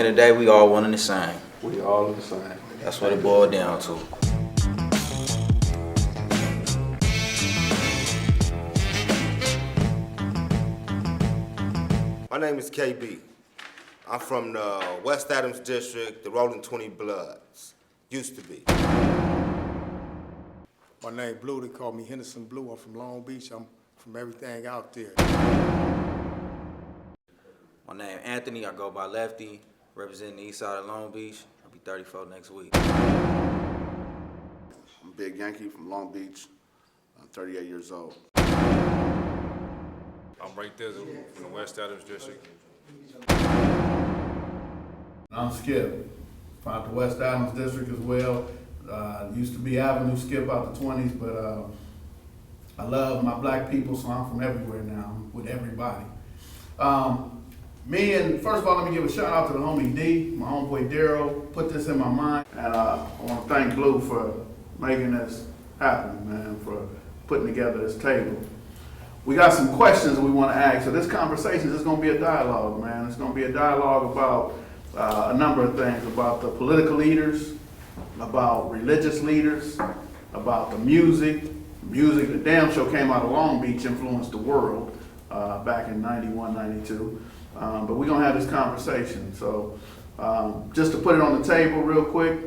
end of the day, we all one and the same. We all the same. That's what it boiled down to. My name is KB. I'm from the West Adams district, the Rollin 20 Bloods. Used to be. My name Blue, they call me Henderson Blue. I'm from Long Beach. I'm from everything out there. My name Anthony, I go by Lefty, representing the Eastside of Long Beach. I'll be 34 next week. I'm Big Yankee from Long Beach. I'm 38 years old. I'm Ray Thizzle from the West Adams district. I'm Skipp, from the West Adams district as well. Used to be Avenue Skipp out the 20s, but I love my black people, so I'm from everywhere now, I'm with everybody. First of all, let me give a shout out to the homie D, my homeboy Daryl, put this in my mind. And I want to thank Blue for making this happen, man, for putting together this table. We got some questions we want to ask. So this conversation is going to be a dialogue, man. It's going to be a dialogue about a number of things, about the political leaders, about religious leaders, about the music. Music, the damn show came out of Long Beach, influenced the world back in 91, 92. But we're going to have this conversation. So just to put it on the table real quick,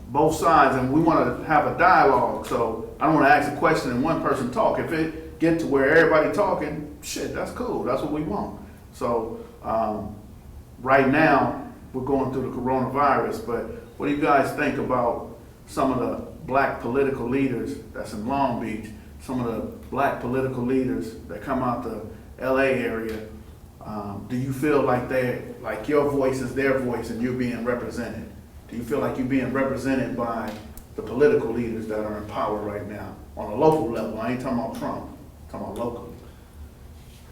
both sides, and we want to have a dialogue. So I don't want to ask a question and one person talk. If it get to where everybody talking, shit, that's cool. That's what we want. So right now, we're going through the coronavirus, but what do you guys think about some of the black political leaders that's in Long Beach, some of the black political leaders that come out the LA area? Do you feel like your voice is their voice and you're being represented? Do you feel like you're being represented by the political leaders that are in power right now on a local level? I ain't talking about Trump, I'm talking about locally.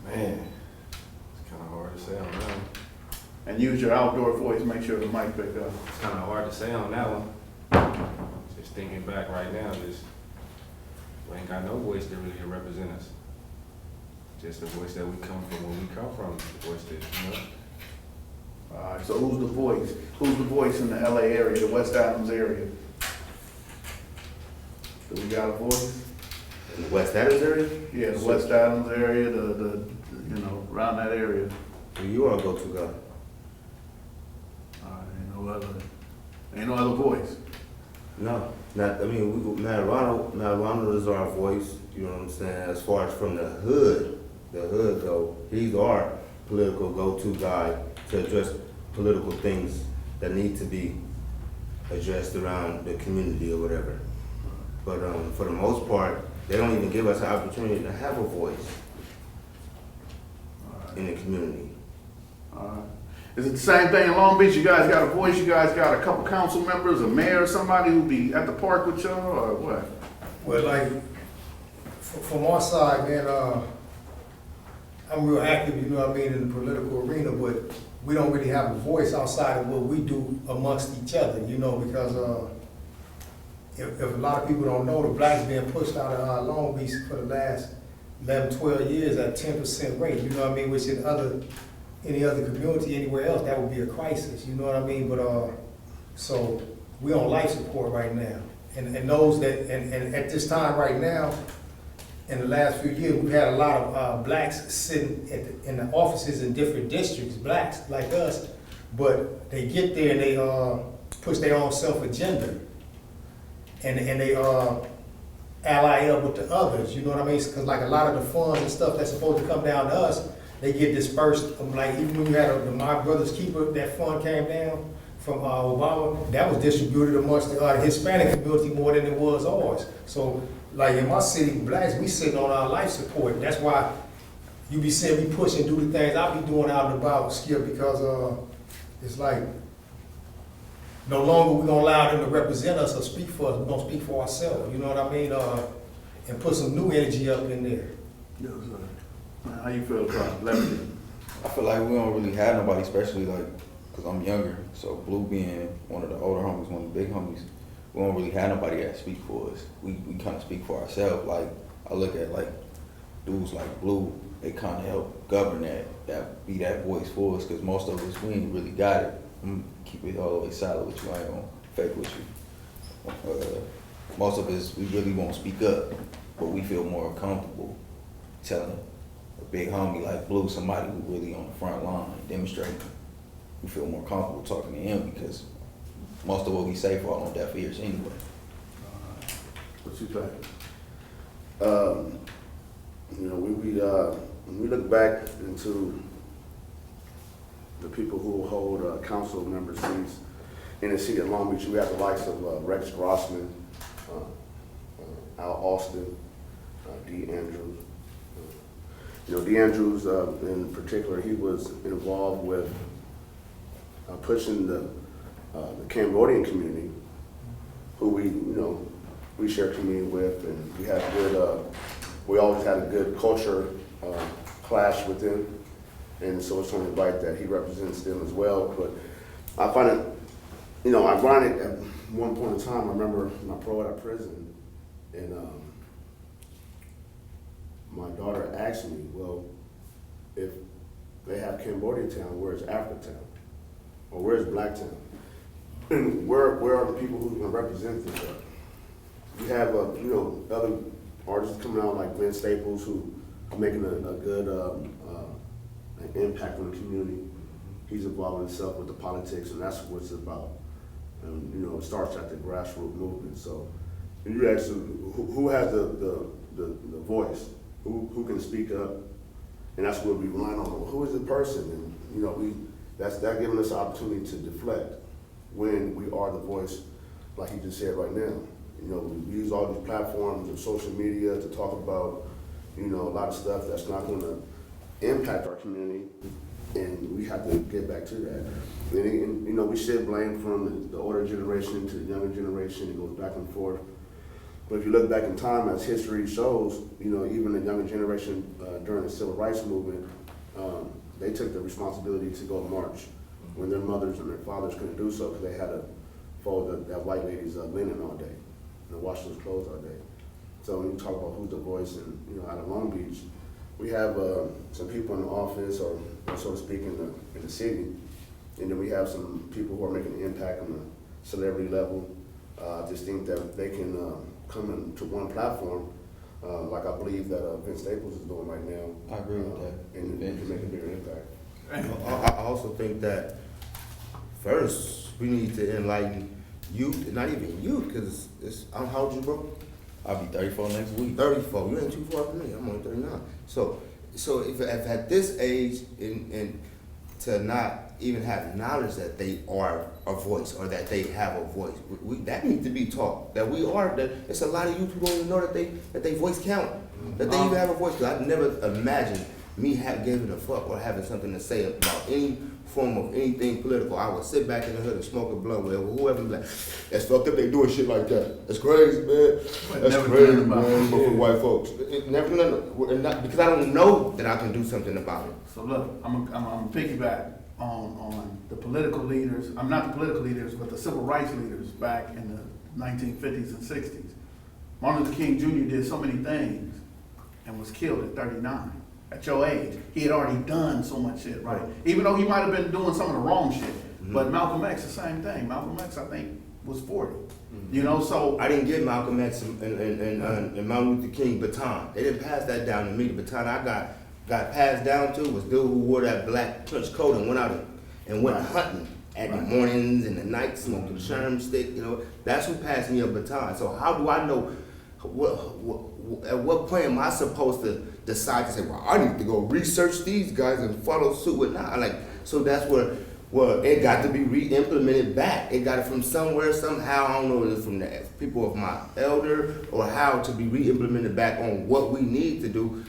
Man, it's kind of hard to say on that one. And use your outdoor voice, make sure the mic pick up. It's kind of hard to say on that one. Just thinking back right now, we ain't got no voice to really represent us. Just the voice that we come from, where we come from, the voice that, you know. All right, so who's the voice? Who's the voice in the LA area, the West Adams area? Do we got a voice? In the West Adams area? Yeah, the West Adams area, the around that area. Who you are a go-to guy? Ain't no other voice. No, Ronald is our voice, you know what I'm saying? As far as from the hood though, he's our political go-to guy to address political things that need to be addressed around the community or whatever. But for the most part, they don't even give us an opportunity to have a voice in the community. All right. Is it the same thing in Long Beach? You guys got a voice? You guys got a couple council members, a mayor, or somebody who be at the park with y'all, or what? Well, like, from our side, man, I'm real active, you know what I mean, in the political arena, but we don't really have a voice outside of what we do amongst each other, you know, because if a lot of people don't know, the blacks being pushed out of Long Beach for the last 11, 12 years at 10% rate, you know what I mean, which in any other community, anywhere else, that would be a crisis, you know what I mean? But so we on life support right now, and those that and at this time right now, in the last few years, we've had a lot of blacks sitting in the offices in different districts, blacks like us, but they get there and they push their own self agenda, and they ally up with the others, you know what I mean? Because like a lot of the funds and stuff that's supposed to come down to us, they get dispersed. Like even when you had the My Brother's Keeper, that fund came down from Obama, that was distributed amongst the Hispanic community more than it was ours. So like in my city, blacks, we sitting on our life support. That's why you be seeing me push and do the things I be doing out and about, Skipp, because it's like no longer we gonna allow them to represent us or speak for us. We're gonna speak for ourselves, you know what I mean? And put some new energy up in there. Yes, sir. How you feel about Lefty? I feel like we don't really have nobody, especially like, cause I'm younger. So Blue being one of the older homies, one of the big homies, we don't really have nobody that speak for us. We kind of speak for ourselves. Like I look at like dudes like Blue, they kind of help govern that be that voice for us, because most of us, we ain't really got it. I'm gonna keep it all the way solid with you, I ain't gonna fake with you. Most of us, we really won't speak up, but we feel more comfortable telling a big homie like Blue, somebody who really on the front line demonstrating. We feel more comfortable talking to him because most of what we say fall on deaf ears anyway. What you think? You know, when we look back into the people who hold council member seats in the city of Long Beach, we have the likes of Rex Grossman, Al Austin, D. Andrews. You know, D. Andrews in particular, he was involved with pushing the Cambodian community, who we share community with, and we had good. We always had a good culture clash with them, and so it's only right that he represents them as well. But I find it, ironic. At one point in time, I remember my parole out of prison, and my daughter asked me, "Well, if they have Cambodia Town, where's Africa Town, or where's Black Town, and where are the people who are going to represent this?" We have other artists coming out like Glenn Staples, who are making a good impact on the community. He's involved himself with the politics, and that's what it's about. And it starts at the grassroots movement. So you ask who has the voice, who can speak up, and that's what we rely on. Who is the person? And that's giving us an opportunity to deflect when we are the voice, like he just said right now. We use all these platforms of social media to talk about, a lot of stuff that's not going to impact our community, and we have to get back to that. And we shift blame from the older generation to the younger generation. It goes back and forth. But if you look back in time, as history shows, even the younger generation during the civil rights movement, they took the responsibility to go march when their mothers and their fathers couldn't do so because they had to fold that white lady's linen all day and wash those clothes all day. So when you talk about who's the voice, and out of Long Beach, we have some people in the office, or so to speak, in the city, and then we have some people who are making an impact on the celebrity level. I just think that they can come into one platform, like I believe that Vince Staples is doing right now. I agree with that. And it can make a bigger impact. I also think that first we need to enlighten youth, not even youth, because how old you, bro? I'll be 34 next week. 34. You ain't too far from me. I'm only 39. So if at this age, and to not even have knowledge that they are a voice or that they have a voice, that needs to be taught. That we are. That it's a lot of youth who don't even know that they voice count. That they even have a voice. Because I never imagined me giving a fuck or having something to say about any form of anything political. I would sit back in the hood and smoke a blunt with whoever be like, that's fucked up, they doing shit like that. That's crazy, man. That's crazy, man. But for white folks. Never because I don't know that I can do something about it. So look, I'm piggyback on the political leaders. I'm not the political leaders, but the civil rights leaders back in the 1950s and 60s. Martin Luther King Jr. did so many things and was killed at 39. At your age, he had already done so much shit, right? Even though he might have been doing some of the wrong shit. Mm-hmm. But Malcolm X, the same thing. Malcolm X, I think, was 40. Mm-hmm. So I didn't get Malcolm X and Martin Luther King baton. They didn't pass that down to me. The baton I got passed down to was dude who wore that black trench coat and went out and went hunting at the mornings and the nights, smoking the sherm stick. That's who passed me a baton. So how do I know? At what point am I supposed to decide to say, well, I need to go research these guys and follow suit with now? So that's where it got to be re-implemented back. It got it from somewhere, somehow. I don't know if it's from the people of my elder or how to be re-implemented back on what we need to do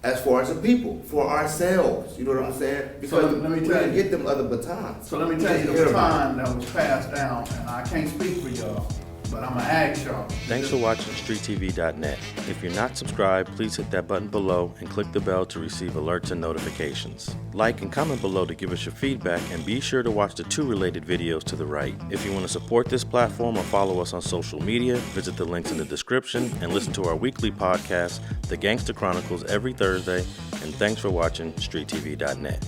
as far as the people, for ourselves. You know what I'm saying? Because let me we tell didn't you. get them other batons. So let me tell you the baton that was passed down, and I can't speak for y'all, But I'ma ask y'all. Thanks for watching StreetTV.net. If you're not subscribed, please hit that button below and click the bell to receive alerts and notifications. Like and comment below to give us your feedback, and be sure to watch the 2 related videos to the right. If you want to support this platform or follow us on social media, visit the links in the description and listen to our weekly podcast, The Gangster Chronicles, every Thursday. And thanks for watching StreetTV.net.